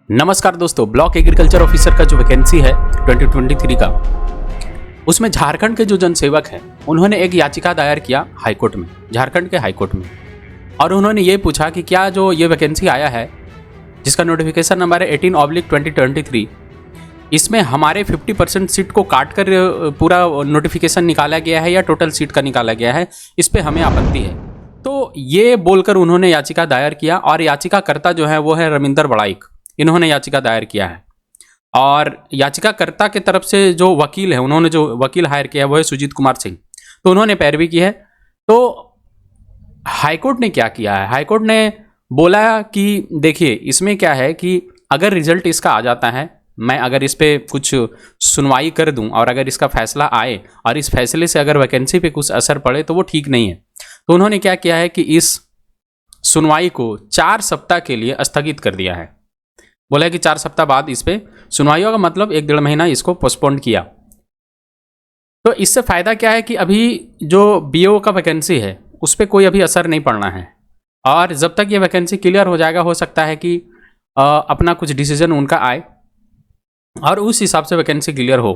नमस्कार दोस्तों, block agriculture officer का जो वैकेंसी है 2023 का, उसमें झारखंड के जो जनसेवक हैं उन्होंने एक याचिका दायर किया हाईकोर्ट में, झारखंड के हाईकोर्ट में। और उन्होंने ये पूछा कि क्या जो ये वैकेंसी आया है जिसका नोटिफिकेशन नंबर है 18/2023, इसमें हमारे 50% सीट को काट कर पूरा नोटिफिकेशन निकाला गया है या टोटल सीट का निकाला गया है, इस पर हमें आपत्ति है। तो ये बोलकर उन्होंने याचिका दायर किया और याचिकाकर्ता जो है वो है रविंदर बड़ाइक, इन्होंने याचिका दायर किया है। और याचिकाकर्ता की तरफ से जो वकील है, उन्होंने जो वकील हायर किया है वो है सुजीत कुमार सिंह, तो उन्होंने पैरवी की है। तो हाईकोर्ट ने क्या किया है, हाईकोर्ट ने बोला कि देखिए इसमें क्या है कि अगर रिजल्ट इसका आ जाता है, मैं अगर इस पर कुछ सुनवाई कर दूं और अगर इसका फैसला आए और इस फैसले से अगर वैकेंसी पे कुछ असर पड़े तो वो ठीक नहीं है। तो उन्होंने क्या किया है कि इस सुनवाई को 4 सप्ताह के लिए स्थगित कर दिया है। बोला है कि 4 सप्ताह बाद इस पर सुनवाई होगा, मतलब 1-1.5 महीना इसको पोस्टपोन किया। तो इससे फ़ायदा क्या है कि अभी जो बीओ का वैकेंसी है उस पर कोई अभी असर नहीं पड़ना है, और जब तक ये वैकेंसी क्लियर हो जाएगा हो सकता है कि अपना कुछ डिसीजन उनका आए और उस हिसाब से वैकेंसी क्लियर हो।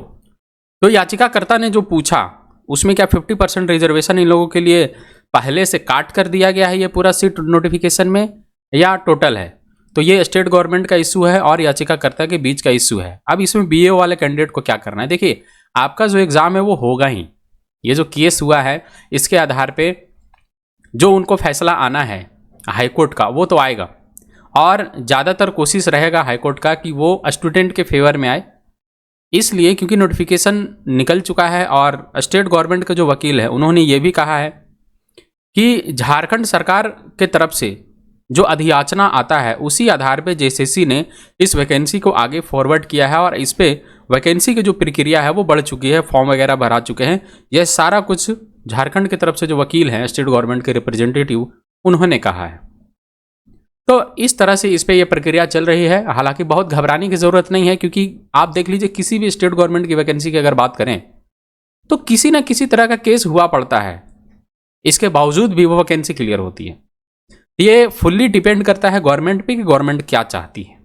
तो याचिकाकर्ता ने जो पूछा उसमें क्या 50% रिजर्वेशन इन लोगों के लिए पहले से काट कर दिया गया है ये पूरा सीट नोटिफिकेशन में, या टोटल है। तो ये स्टेट गवर्नमेंट का इशू है और याचिकाकर्ता के बीच का इशू है। अब इसमें बीए वाले कैंडिडेट को क्या करना है, देखिए आपका जो एग्ज़ाम है वो होगा ही, ये जो केस हुआ है इसके आधार पे जो उनको फैसला आना है हाईकोर्ट का वो तो आएगा, और ज़्यादातर कोशिश रहेगा हाईकोर्ट का कि वो स्टूडेंट के फेवर में आए, इसलिए क्योंकि नोटिफिकेशन निकल चुका है। और स्टेट गवर्नमेंट के जो वकील है उन्होंने ये भी कहा है कि झारखंड सरकार के तरफ से जो अधियाचना आता है उसी आधार पे जेसीसी ने इस वैकेंसी को आगे फॉरवर्ड किया है, और इस पे वैकेंसी की जो प्रक्रिया है वो बढ़ चुकी है, फॉर्म वगैरह भरा चुके हैं। यह सारा कुछ झारखंड की तरफ से जो वकील हैं स्टेट गवर्नमेंट के रिप्रेजेंटेटिव उन्होंने कहा है। तो इस तरह से इस पर यह प्रक्रिया चल रही है। हालांकि बहुत घबराने की ज़रूरत नहीं है, क्योंकि आप देख लीजिए किसी भी स्टेट गवर्नमेंट की वैकेंसी की अगर बात करें तो किसी न किसी तरह का केस हुआ पड़ता है, इसके बावजूद भी वो वैकेंसी क्लियर होती है। ये फुल्ली डिपेंड करता है गवर्नमेंट पे कि गवर्नमेंट क्या चाहती है।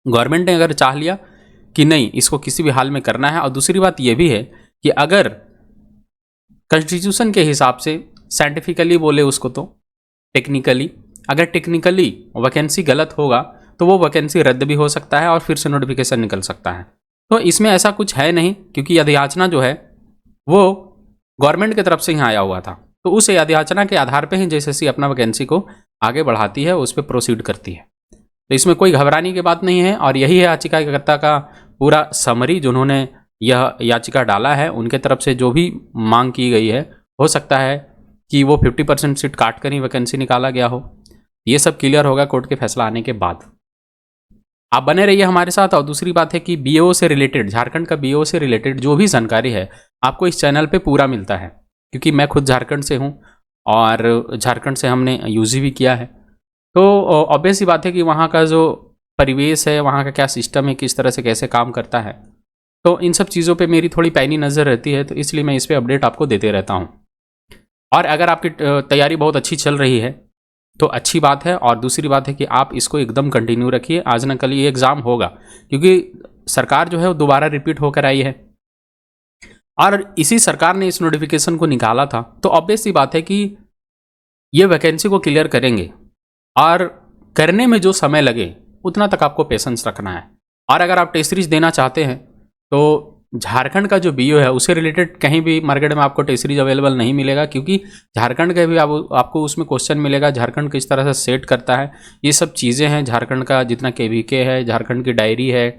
गवर्नमेंट ने अगर चाह लिया कि नहीं इसको किसी भी हाल में करना है, और दूसरी बात यह भी है कि अगर कॉन्स्टिट्यूशन के हिसाब से साइंटिफिकली बोले उसको तो टेक्निकली, अगर टेक्निकली वैकेंसी गलत होगा तो वो वैकेंसी रद्द भी हो सकता है और फिर से नोटिफिकेशन निकल सकता है। तो इसमें ऐसा कुछ है नहीं, क्योंकि अधियाचना जो है वो गवर्नमेंट की तरफ से ही आया हुआ था। तो उस याचिका के आधार पे ही जेसीसी अपना वैकेंसी को आगे बढ़ाती है, उस पर प्रोसीड करती है। तो इसमें कोई घबराने की बात नहीं है, और यही है याचिकाकर्ता का पूरा समरी जिन्होंने यह याचिका डाला है। उनके तरफ से जो भी मांग की गई है, हो सकता है कि वो 50% सीट काट कर ही वैकेंसी निकाला गया हो। ये सब क्लियर होगा कोर्ट के फैसला आने के बाद। आप बने रहिए हमारे साथ। और दूसरी बात है कि बीओ से रिलेटेड, झारखंड का बीओ से रिलेटेड जो भी जानकारी है आपको इस चैनल पे पूरा मिलता है, क्योंकि मैं खुद झारखंड से हूँ और झारखंड से हमने यूजी भी किया है। तो ऑब्वियस ही बात है कि वहाँ का जो परिवेश है, वहाँ का क्या सिस्टम है, किस तरह से कैसे काम करता है, तो इन सब चीज़ों पे मेरी थोड़ी पैनी नज़र रहती है, तो इसलिए मैं इस पर अपडेट आपको देते रहता हूँ। और अगर आपकी तैयारी बहुत अच्छी चल रही है तो अच्छी बात है, और दूसरी बात है कि आप इसको एकदम कंटिन्यू रखिए। आज न कल ये एग्ज़ाम होगा, क्योंकि सरकार जो है वो दोबारा रिपीट होकर आई है और इसी सरकार ने इस नोटिफिकेशन को निकाला था। तो ऑब्वियस सी बात है कि ये वैकेंसी को क्लियर करेंगे, और करने में जो समय लगे उतना तक आपको पेशेंस रखना है। और अगर आप टेस्ट सीरीज देना चाहते हैं तो झारखंड का जो बीओ है उससे रिलेटेड कहीं भी मार्केट में आपको टेस्ट सीरीज अवेलेबल नहीं मिलेगा, क्योंकि झारखंड का भी आपको उसमें क्वेश्चन मिलेगा, झारखंड किस तरह से सेट करता है, ये सब चीज़ें हैं। झारखंड का जितना केवीके है, झारखंड की डायरी है,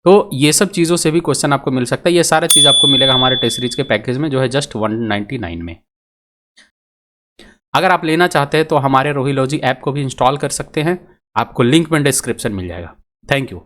तो ये सब चीज़ों से भी क्वेश्चन आपको मिल सकता है। ये सारा चीज़ आपको मिलेगा हमारे टेस्ट सीरीज के पैकेज में, जो है जस्ट 199 में। अगर आप लेना चाहते हैं तो हमारे रोहिलॉजी ऐप को भी इंस्टॉल कर सकते हैं, आपको लिंक में डिस्क्रिप्शन मिल जाएगा। Thank you.